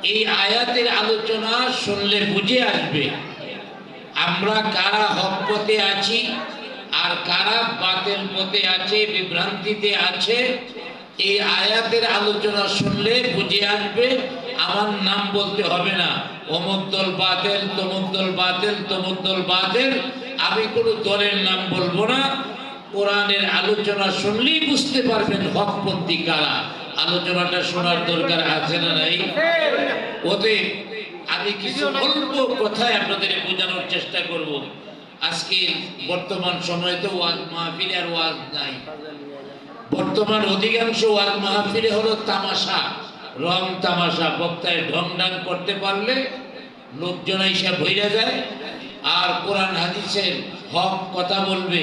এই আয়াতের আলোচনা শুনলে বুঝে আসবে আমরা কারা হক পথে আছি আর কারা বাতিল পথে আছে, বিভ্রান্তিতে আছে। এই আয়াতের আলোচনা শুনলে বুঝে আসবে। আমার নাম বলতে হবে না, অমুক দল বাতিল, তমুক দল বাতিল, তমুক দল বাতিল। আমি কোনো দলের নাম বলবো না। কোরআনের আলোচনা শুনলেই বুঝতে পারবেন হকপন্থী কারা। আলোচনাটা শোনার দরকার আছে না নাই? ওতে আমি কিছু অল্প কথায় আপনাদের বোঝানোর চেষ্টা করব। আজকে বর্তমান সময়ে তো ওয়াজ মাহফিলে আর ওয়াজ নাই। বর্তমান অধিকাংশ ওয়াজ মাহফিলে হলো তামাশা, রং তামাশা। বক্তায় ঢং ঢং করতে পারলে লোকজন এসে ভইরা যায়, আর কোরআন হাদিসের হক কথা বলবে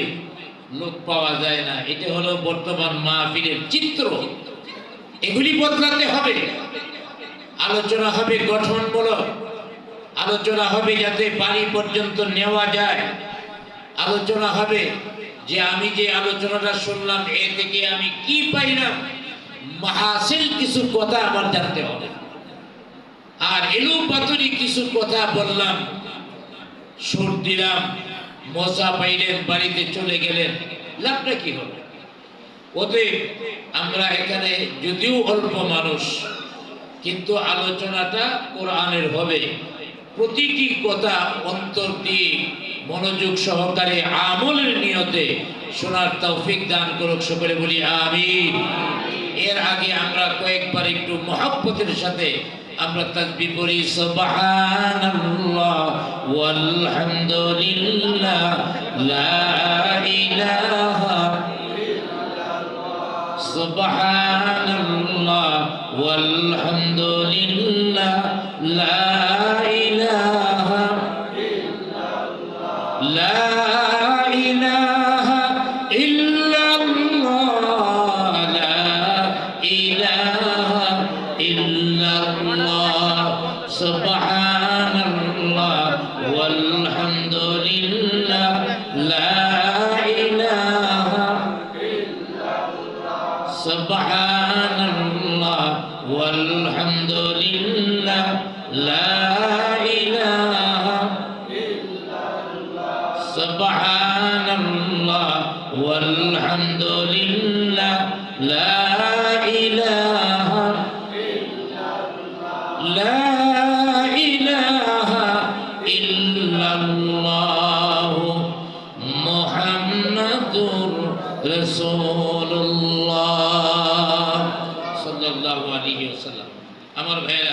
লোক পাওয়া যায় না। এটা হলো বর্তমান মাহফিলের চিত্র। এগুলি বদলাতে হবে। আলোচনা হবে গঠনমূলক, আলোচনা হবে যাতে বাড়ি পর্যন্ত নেওয়া যায়। আলোচনা হবে যে আমি যে আলোচনাটা শুনলাম এ থেকে আমি কি পাইলাম, মাহাসিল কিছু কথা আমার জানতে হবে। আর এলুম পাতুরি কিছু কথা বললাম, সুর দিলাম, মজা পাইলেন, বাড়িতে চলে গেলেন, লাভটা কি হবে? ওতে আমরা এখানে যদিও অল্প মানুষ, কিন্তু আলোচনাটা কোরআনের হবে। প্রতিটি কথা অন্তর দিয়ে মনোযোগ সহকারে আমলের নিয়তে শোনার তৌফিক দান করুক, সকলে বলি আমিন। এর আগে আমরা কয়েকবার একটু মহব্বতের সাথে আমরা তাকবীর পড়ি, সুবহানাল্লাহ ওয়ালহামদুলিল্লাহ লা ইলাহা ইল্লাল্লাহ, সুবহানাল্লাহ ওয়ালহামদুলিল্লাহ লা ইলাহা ইল্লাল্লাহ, লা ইলাহা ইল্লাল্লাহ, লা ইলাহা ইল্লাল্লাহ, সুবহানাল্লাহ ওয়ালহামদুলিল্লাহ লা ইলাহা ইল্লাল্লাহ, সুবহানাল্লাহ ওয়ালহামদুলিল্লাহ লা ইলাহা ইল্লাল্লাহ, সুবহানাল্লাহ ওয়ালহামদুলিল্লাহ লা ইলাহা লা ইলাহা ইল্লাল্লাহ মুহাম্মাদুর রাসূলুল্লাহ সাল্লাল্লাহু আলাইহি ওয়াসাল্লাম। আমার ভাইরা